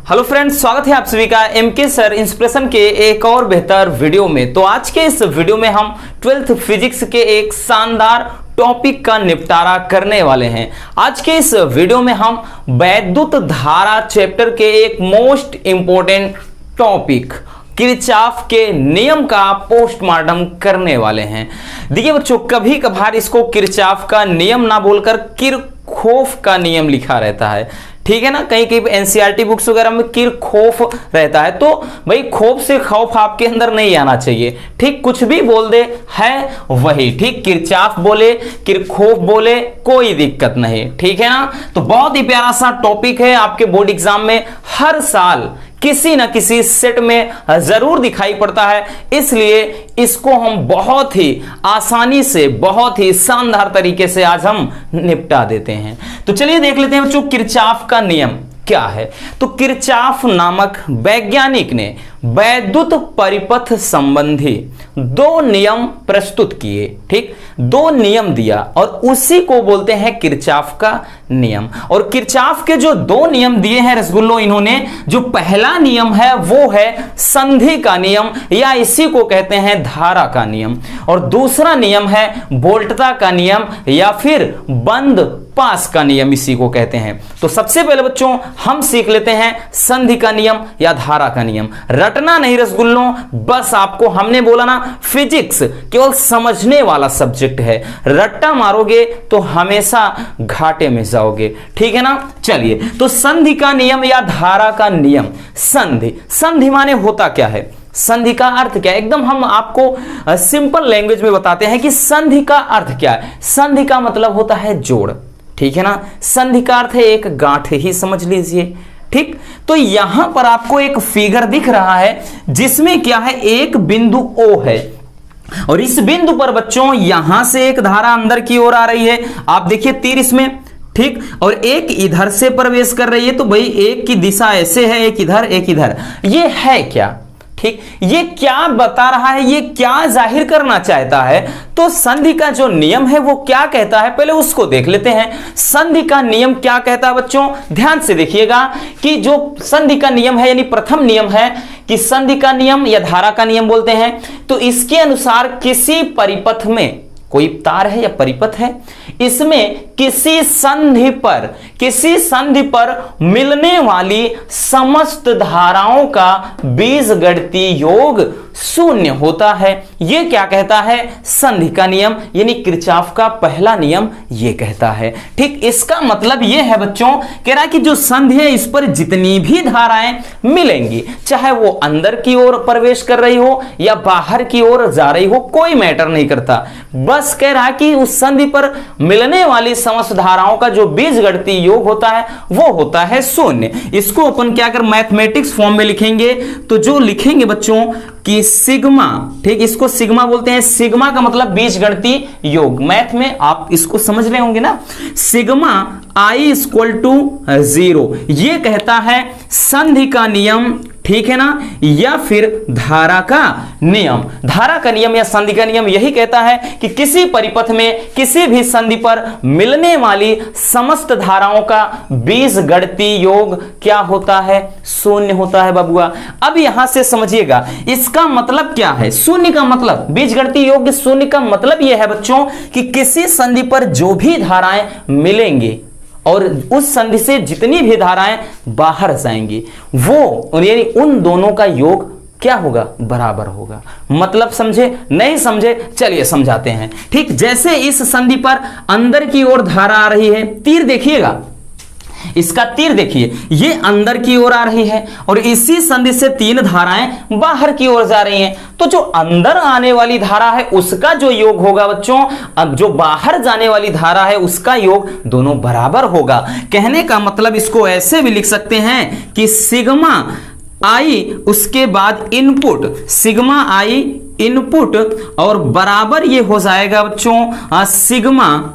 Hello friends, स्वागत है आप सभी का एमके सर इंस्पिरेशन के एक और बेहतर वीडियो में। तो आज के इस वीडियो में हम 12th फिजिक्स के एक शानदार टॉपिक का निपटारा करने वाले हैं। आज के इस वीडियो में हम वैद्युत धारा चैप्टर के एक मोस्ट इंपॉर्टेंट टॉपिक किरचॉफ के नियम का पोस्टमार्टम करने वाले हैं। देखिए बच्चों, कभी कभार इसको किरचॉफ का नियम ना बोलकर किरचॉफ का नियम लिखा रहता है, ठीक है ना। कहीं कहीं एनसीईआरटी बुक्स वगैरह में किरचॉफ रहता है, तो भाई खौफ से खौफ आपके अंदर नहीं आना चाहिए, ठीक। कुछ भी बोल दे है वही, ठीक। किरचॉफ बोले, किरचॉफ बोले, कोई दिक्कत नहीं, ठीक है ना। तो बहुत ही प्यारा सा टॉपिक है, आपके बोर्ड एग्जाम में हर साल किसी न किसी सेट में जरूर दिखाई पड़ता है, इसलिए इसको हम बहुत ही आसानी से, बहुत ही शानदार तरीके से आज हम निपटा देते हैं। तो चलिए देख लेते हैं बच्चों, किरचॉफ का नियम क्या है। तो किरचॉफ नामक वैज्ञानिक ने वैद्युत परिपथ संबंधी दो नियम प्रस्तुत किए, ठीक। दो नियम दिया और उसी को बोलते हैं किरचॉफ का नियम। और किरचॉफ के जो दो नियम दिए हैं रसगुल्लो इन्होंने, जो पहला नियम है वो है संधि का नियम या इसी को कहते हैं धारा का नियम, और दूसरा नियम है वोल्टता का नियम या फिर बंद पास का नियम, इसी को कहते हैं। तो सबसे पहले बच्चों हम सीख लेते हैं संधि का नियम या धारा का नियम। रटना नहीं रसगुल्लों, बस आपको हमने बोला ना, फिजिक्स केवल समझने वाला सब्जेक्ट है, रट्टा मारोगे तो हमेशा घाटे में जाओगे, ठीक है ना। चलिए, तो संधि का नियम या धारा का नियम। संधि, संधि माने होता क्या है, संधि का अर्थ क्या है, एकदम हम आपको सिंपल लैंग्वेज में बताते हैं कि संधि का अर्थ क्या है। संधि का मतलब होता है जोड़, ठीक है ना। संधि का अर्थ है एक गांठ ही समझ लीजिए, ठीक। तो यहां पर आपको एक फिगर दिख रहा है जिसमें क्या है, एक बिंदु O है और इस बिंदु पर बच्चों यहां से एक धारा अंदर की ओर आ रही है, आप देखिए तीर इसमें, ठीक। और एक इधर से प्रवेश कर रही है, तो भाई एक की दिशा ऐसे है, एक इधर एक इधर। ये है क्या, ठीक। ये क्या बता रहा है, ये क्या जाहिर करना चाहता है। तो संधि का जो नियम है वो क्या कहता है, पहले उसको देख लेते हैं। संधि का नियम क्या कहता है बच्चों, ध्यान से देखिएगा कि जो संधि का नियम है, यानी प्रथम नियम है कि संधि का नियम या धारा का नियम बोलते हैं, तो इसके अनुसार किसी परिपथ में, कोई तार है या परिपथ है, इसमें किसी संधि पर मिलने वाली समस्त धाराओं का बीजगणितीय योग शून्य होता है। यह क्या कहता है, संधि का नियम, यानी किरचॉफ का पहला नियम यह कहता है, ठीक। इसका मतलब यह है बच्चों, कह रहा है कि जो संधि है इस पर जितनी भी धाराएं मिलेंगी, चाहे वो अंदर की ओर प्रवेश कर रही हो या बाहर की ओर जा रही हो, कोई मैटर नहीं करता। बस कह रहा है कि उस संधि पर मिलने वाली समस्त धाराओं का जो बीजगणितीय योग होता है वो होता है शून्य। इसको अपन क्या कर मैथमेटिक्स फॉर्म में लिखेंगे, तो जो लिखेंगे बच्चों कि सिग्मा, ठीक, इसको सिग्मा बोलते हैं। सिग्मा का मतलब बीजगणितीय योग, मैथ में आप इसको समझ रहे होंगे ना। सिग्मा I = 0, ये कहता है संधि का नियम, ठीक है ना, या फिर धारा का नियम। धारा का नियम या संधि का नियम यही कहता है कि किसी परिपथ में किसी भी संधि पर मिलने वाली समस्त धाराओं का बीजगणितीय योग क्या होता है, शून्य होता है बाबुआ। अब यहां से समझिएगा इसका मतलब क्या है। शून्य का मतलब, बीजगणितीय योग शून्य का मतलब यह है बच्चों कि किसी संधि पर जो भी धाराएं मिलेंगी और उस संधि से जितनी भी धाराएं बाहर जाएंगी, वो यानी उन दोनों का योग क्या होगा, बराबर होगा। मतलब समझे, नहीं समझे, चलिए समझाते हैं, ठीक। जैसे इस संधि पर अंदर की ओर धारा आ रही है, तीर देखिएगा, इसका तीर देखिए, ये अंदर की ओर आ रही है और इसी संधि से तीन धाराएं बाहर की ओर जा रही हैं। तो जो अंदर आने वाली धारा है उसका जो योग होगा बच्चों, अब जो बाहर जाने वाली धारा है उसका योग दोनों बराबर होगा। कहने का मतलब इसको ऐसे भी लिख सकते हैं कि सिग्मा I उसके बाद इनपुट, सिग्मा I इनपुट और बराबर ये हो जाएगा बच्चों सिग्मा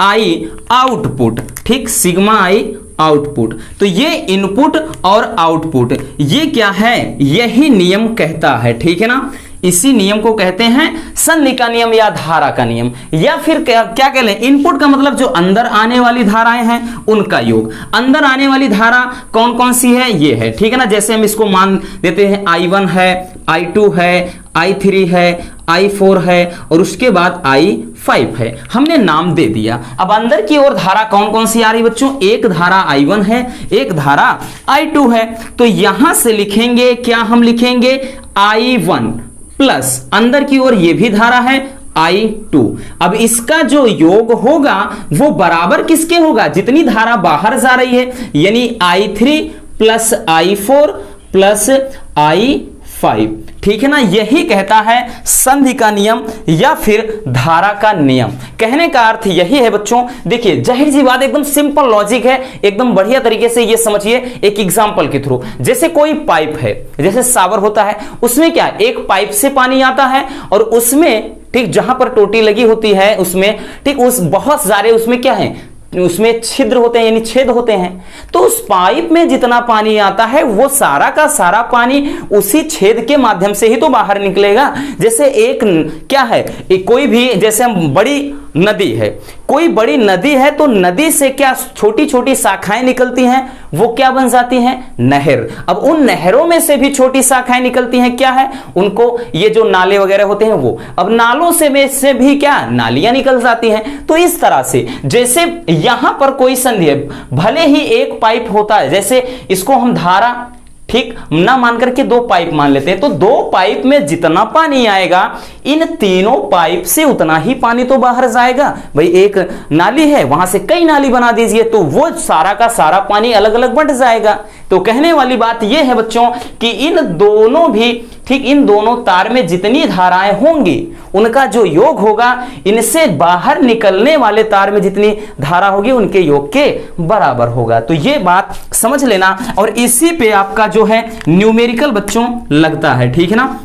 I आउटपुट, ठीक। सिग्मा I आउटपुट, तो ये इनपुट और आउटपुट ये क्या है, यही नियम कहता है, ठीक है ना। इसी नियम को कहते हैं संधि का नियम या धारा का नियम, या फिर क्या कह लें, इनपुट का मतलब जो अंदर आने वाली धाराएं हैं उनका योग। अंदर आने वाली धारा कौन कौन सी है, ये है, ठीक है ना। जैसे हम इसको मान देते हैं I1 है, I2 है, I3 है, I4 है और उसके बाद I5 है, हमने नाम दे दिया। अब अंदर की ओर धारा कौन कौन सी आ रही बच्चों, एक धारा I1 है, एक धारा I2 है। तो यहां से लिखेंगे क्या, हम लिखेंगे I1 प्लस अंदर की ओर ये भी धारा है I2। अब इसका जो योग होगा वो बराबर किसके होगा, जितनी धारा बाहर जा रही है, यानी I3 plus I4 plus I5, ठीक है ना। यही कहता है संधि का नियम या फिर धारा का नियम। कहने का अर्थ यही है बच्चों, देखिए जाहिर सी बात, एकदम सिंपल लॉजिक है, एकदम बढ़िया तरीके से ये समझिए एक एग्जांपल के थ्रू। जैसे कोई पाइप है, जैसे शावर होता है, उसमें क्या, एक पाइप से पानी आता है और उसमें, ठीक, जहां पर टोटी लगी होती है उसमें, ठीक, उस बहुत सारे उसमें क्या है, उसमें छिद्र होते हैं यानी छेद होते हैं। तो उस पाइप में जितना पानी आता है वो सारा का सारा पानी उसी छेद के माध्यम से ही तो बाहर निकलेगा। जैसे एक क्या है, एक कोई भी, जैसे हम बड़ी नदी है, कोई बड़ी नदी है तो नदी से क्या छोटी छोटी शाखाएं निकलती हैं, वो क्या बन जाती हैं, नहर। अब उन नहरों में से भी छोटी शाखाएं निकलती हैं, क्या है, उनको ये जो नाले वगैरह होते हैं वो, अब नालों से भी क्या नालियां निकल जाती हैं। तो इस तरह से जैसे यहां पर कोई संधि है, भले ही एक पाइप होता है, जैसे इसको हम धारा, ठीक, ना मान करके दो पाइप मान लेते हैं, तो दो पाइप में जितना पानी आएगा इन तीनों पाइप से उतना ही पानी तो बाहर जाएगा। भाई एक नाली है, वहां से कई नाली बना दीजिए तो वो सारा का सारा पानी अलग अलग बंट जाएगा। तो कहने वाली बात यह है बच्चों कि इन दोनों भी, ठीक, इन दोनों तार में जितनी धाराएं होंगी उनका जो योग होगा इनसे बाहर निकलने वाले तार में जितनी धारा होगी उनके योग के बराबर होगा। तो ये बात समझ लेना, और इसी पे आपका जो है न्यूमेरिकल बच्चों लगता है, ठीक है ना।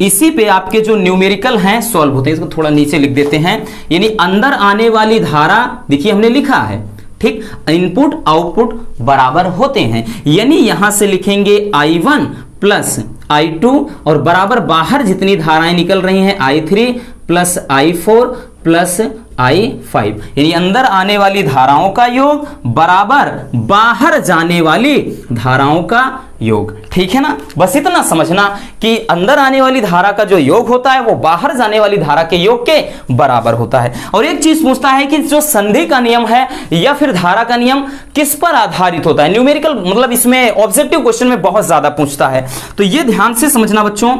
इसी पे आपके जो न्यूमेरिकल हैं सॉल्व होते हैं। इसको थोड़ा नीचे लिख देते हैं, यानी अंदर आने वाली धारा, देखिए हमने लिखा है, ठीक, इनपुट आउटपुट बराबर होते हैं, यानी यहां से लिखेंगे I1 प्लस I2 और बराबर बाहर जितनी धाराएं निकल रही हैं I3 plus I4 plus I5, यानी अंदर आने वाली धाराओं का योग बराबर बाहर जाने वाली धाराओं का योग, ठीक है ना। बस इतना समझना कि अंदर आने वाली धारा का जो योग होता है वो बाहर जाने वाली धारा के योग के बराबर होता है। और एक चीज पूछता है कि जो संधि का नियम है या फिर धारा का नियम किस पर आधारित होता है, न्यूमेरिकल मतलब इसमें ऑब्जेक्टिव क्वेश्चन में बहुत ज्यादा पूछता है, तो ये ध्यान से समझना बच्चों,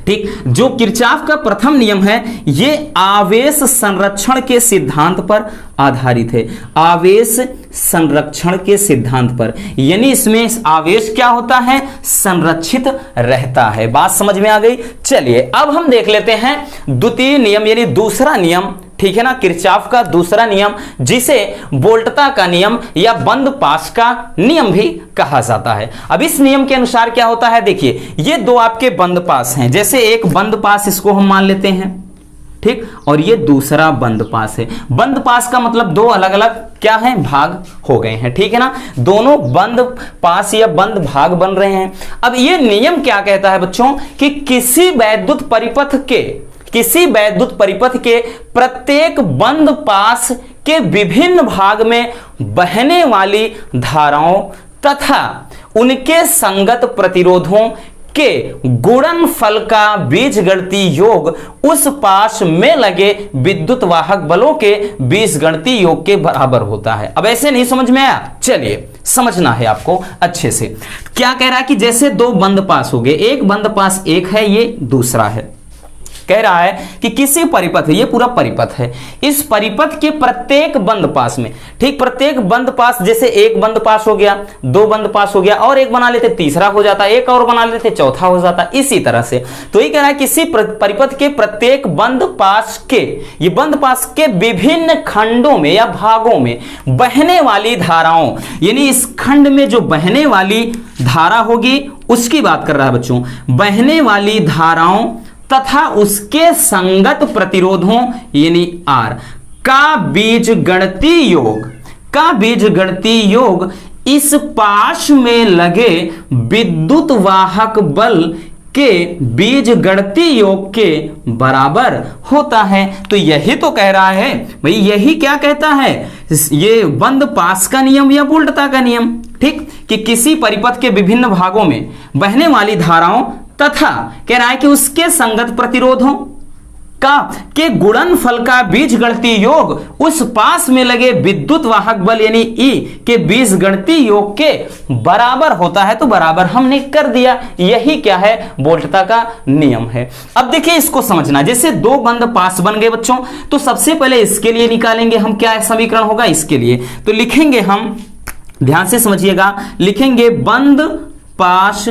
ठीक। जो किरचॉफ का प्रथम नियम है ये आवेश संरक्षण के सिद्धांत पर आधारित है, आवेश संरक्षण के सिद्धांत पर, यानी इसमें आवेश क्या होता है, संरक्षित रहता है। बात समझ में आ गई। चलिए अब हम देख लेते हैं द्वितीय नियम यानी दूसरा नियम, ठीक है ना, किरचॉफ का दूसरा नियम जिसे वोल्टता का नियम या बंद पास का नियम भी कहा जाता है। अब इस नियम के अनुसार क्या होता है, देखिए ये दो आपके बंद पास हैं, जैसे एक बंद पास इसको हम मान लेते हैं, ठीक, और ये दूसरा बंद पास है। बंद पास का मतलब दो अलग अलग क्या है, भाग हो गए हैं, ठीक है ना, दोनों बंद पास या बंद भाग बन रहे हैं। अब ये नियम क्या कहता है बच्चों कि किसी वैद्युत परिपथ के प्रत्येक बंद पास के विभिन्न भाग में बहने वाली धाराओं तथा उनके संगत प्रतिरोधों के गुणनफल का बीजगणितीय योग उस पास में लगे विद्युत वाहक बलों के बीजगणितीय योग के बराबर होता है। अब ऐसे नहीं समझ में आया, चलिए समझना है आपको अच्छे से। क्या कह रहा है कि जैसे दो बंद पास हो गए, एक बंद पास एक है, ये दूसरा है, कह रहा है कि किसी परिपथ, ये पूरा परिपथ है, इस परिपथ के प्रत्येक बंद पास में, ठीक, प्रत्येक बंद पास, जैसे एक बंद पास हो गया, दो बंद पास हो गया, और एक बना लेते तीसरा हो जाता, एक और बना लेते चौथा हो जाता, इसी तरह से। तो ये कह रहा है किसी परिपथ के प्रत्येक बंद पास के, ये बंद पास के विभिन्न खंडों में या भागों में बहने वाली धाराओं, यानी इस खंड में जो बहने वाली धारा होगी उसकी बात कर रहा है बच्चों, बहने वाली धाराओं तथा उसके संगत प्रतिरोधों यानी R का बीजगणितीय योग इस पाश में लगे विद्युत वाहक बल के बीजगणितीय योग के बराबर होता है। तो यही तो कह रहा है भाई, यही क्या कहता है, ये बंद पास का नियम या वोल्टता का नियम, ठीक, कि किसी परिपथ के विभिन्न भागों में बहने वाली धाराओं तथा कह रहा है कि उसके संगत प्रतिरोधों के गुणनफल का बीजगणितीय योग उस पास में लगे विद्युत वाहक बल यानी E के बीजगणितीय योग के बराबर होता है। तो बराबर हमने कर दिया, यही क्या है, वोल्टता का नियम है। अब देखिए इसको समझना, जैसे दो बंद पास बन गए बच्चों, तो सबसे पहले इसके लिए निकालेंगे हम, क्या समीकरण होगा इसके लिए, तो लिखेंगे हम, ध्यान से समझिएगा, लिखेंगे बंद पास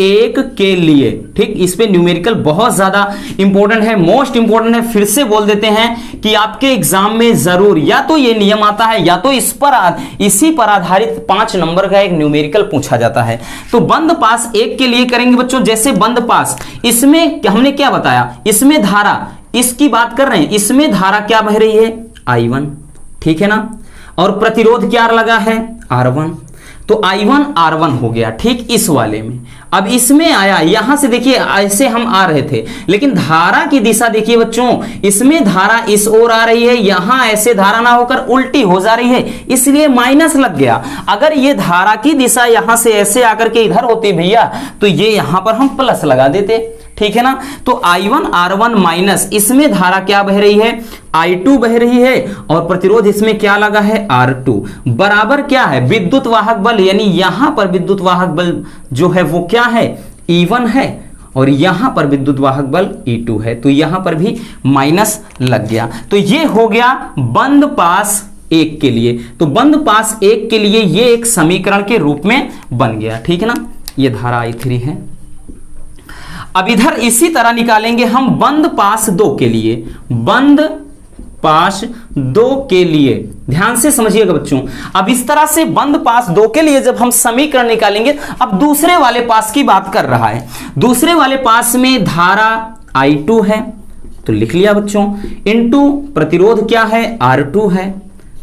एक के लिए, ठीक, इस पे न्यूमेरिकल बहुत ज्यादा इंपॉर्टेंट है, मोस्ट इंपॉर्टेंट है। फिर से बोल देते हैं कि आपके एग्जाम में जरूर या तो ये नियम आता है या तो इसी पर आधारित 5 नंबर का एक न्यूमेरिकल पूछा जाता है। तो बंद पास एक के लिए करेंगे बच्चों, जैसे बंद पास, इसमें हमने क्या बताया, इसमें धारा, इसकी बात कर रहे हैं, इसमें धारा क्या बह रही है, I1, ठीक है ना, और प्रतिरोध क्या लगा है, R1, तो I1 R1 हो गया, ठीक, इस वाले में। अब इसमें आया, यहां से देखिए ऐसे हम आ रहे थे, लेकिन धारा की दिशा देखिए बच्चों, इसमें धारा इस ओर आ रही है, यहां ऐसे धारा ना होकर उल्टी हो जा रही है, इसलिए माइनस लग गया। अगर ये धारा की दिशा यहां से ऐसे आकर के इधर होती भैया, तो ये यहां पर हम प्लस लगा देते, ठीक है ना। तो I1 R1 माइनस, इसमें धारा क्या बह रही है, I2 बह रही है, और प्रतिरोध इसमें क्या लगा है, R2, बराबर क्या है, विद्युत वाहक बल, यानी यहां पर विद्युत वाहक बल जो है वो क्या है, E1 है, और यहां पर विद्युत वाहक बल E2 है, तो यहां पर भी माइनस लग गया। तो ये हो गया बंद पास एक के लिए। तो बंद पास एक के लिए ये एक समीकरण के रूप में बन गया, ठीक है ना, ये धारा I3 है। अब इधर इसी तरह निकालेंगे हम बंद पास 2 के लिए, बंद पास 2 के लिए, ध्यान से समझिएगा बच्चों। अब इस तरह से बंद पास 2 के लिए जब हम समीकरण निकालेंगे, अब दूसरे वाले पास की बात कर रहा है, दूसरे वाले पास में धारा I2 है, तो लिख लिया बच्चों, इनटू प्रतिरोध क्या है, R2 है,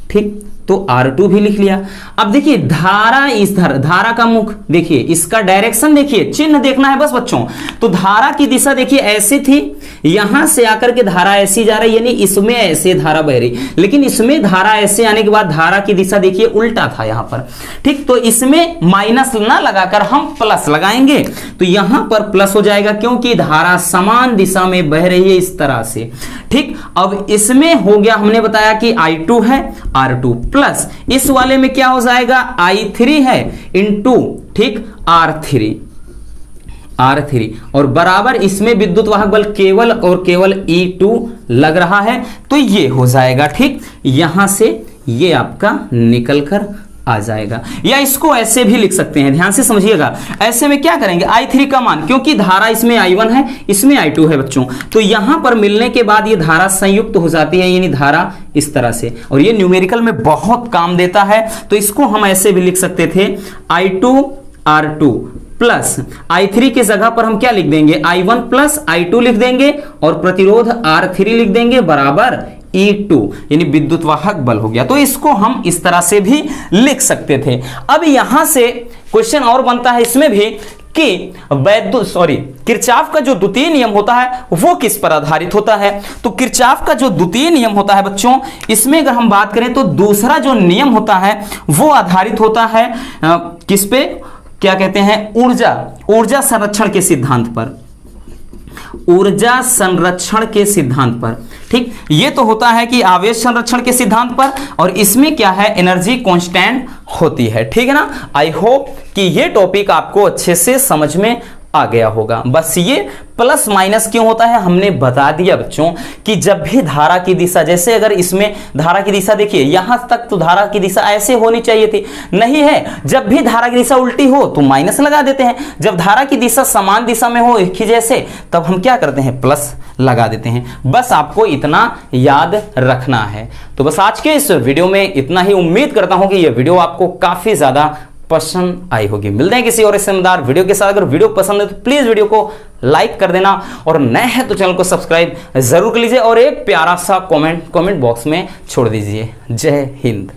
ठीक, तो R2 भी लिख लिया। अब देखिए धारा, इस धारा का मुख देखिए, इसका डायरेक्शन देखिए, चिन्ह देखना है बस बच्चों। तो धारा की दिशा देखिए ऐसी थी, यहां से आकर के धारा ऐसी जा रही, यानी इसमें ऐसे धारा बह रही, लेकिन इसमें धारा ऐसे आने के बाद धारा की दिशा देखिए उल्टा था यहां पर, ठीक, तो इसमें माइनस ना लगाकर हम प्लस लगाएंगे, तो यहां पर प्लस हो जाएगा, क्योंकि धारा समान दिशा में बह रही है इस तरह से, ठीक। अब इसमें हो गया, हमने बताया कि I2 है, R2 प्लस इस वाले में क्या हो जाएगा, I3 है इनटू, ठीक, R3 और बराबर इसमें विद्युत वाहक बल केवल और केवल E2 लग रहा है, तो ये हो जाएगा, ठीक, यहां से ये आपका निकल कर आ जाएगा। या इसको ऐसे भी लिख सकते हैं, ध्यान से समझिएगा, ऐसे में क्या करेंगे, I3 का मान, क्योंकि धारा इसमें I1 है, इसमें I2 है बच्चों, तो यहां पर मिलने के बाद ये धारा संयुक्त हो जाती है, यानी धारा इस तरह से, और ये न्यूमेरिकल में बहुत काम देता है। तो इसको हम ऐसे भी लिख सकते थे, I2 R2 प्लस I3 के जगह पर हम क्या लिख देंगे, I1 प्लस I2 लिख देंगे, और प्रतिरोध R3 लिख देंगे बराबर E2, यानी विद्युत वाहक बल हो गया। तो इसको हम इस तरह से भी लिख सकते थे। अब यहां से क्वेश्चन और बनता है इसमें भी कि किरचॉफ का जो द्वितीय नियम होता है वो किस पर आधारित होता है। तो किरचॉफ का जो द्वितीय नियम होता है बच्चों, इसमें अगर हम बात करें तो दूसरा जो नियम होता है वो आधारित होता है किस पे, क्या कहते हैं, ऊर्जा संरक्षण के सिद्धांत पर, ऊर्जा संरक्षण के सिद्धांत पर, ठीक। ये तो होता है कि आवेश संरक्षण के सिद्धांत पर, और इसमें क्या है, एनर्जी कांस्टेंट होती है, ठीक है ना। आई होप कि ये टॉपिक आपको अच्छे से समझ में आ गया होगा। बस ये प्लस माइनस क्यों होता है हमने बता दिया बच्चों, कि जब भी धारा की दिशा, जैसे अगर इसमें धारा की दिशा देखिए यहां तक, तो धारा की दिशा ऐसे होनी चाहिए थी, नहीं है, जब भी धारा की दिशा उल्टी हो तो माइनस लगा देते हैं, जब धारा की दिशा समान दिशा में हो एक ही जैसे, तब हम क्या करते हैं, प्लस लगा देते हैं। बस आपको इतना याद रखना है। तो बस आज के इस वीडियो में इतना ही। उम्मीद करता हूं कि यह वीडियो आपको काफी ज्यादा पसंद आई होगी। मिलते हैं किसी और शानदार वीडियो के साथ। अगर वीडियो पसंद है तो प्लीज वीडियो को लाइक कर देना, और नए हैं तो चैनल को सब्सक्राइब जरूर कर लीजिए, और एक प्यारा सा कमेंट बॉक्स में छोड़ दीजिए। जय हिंद।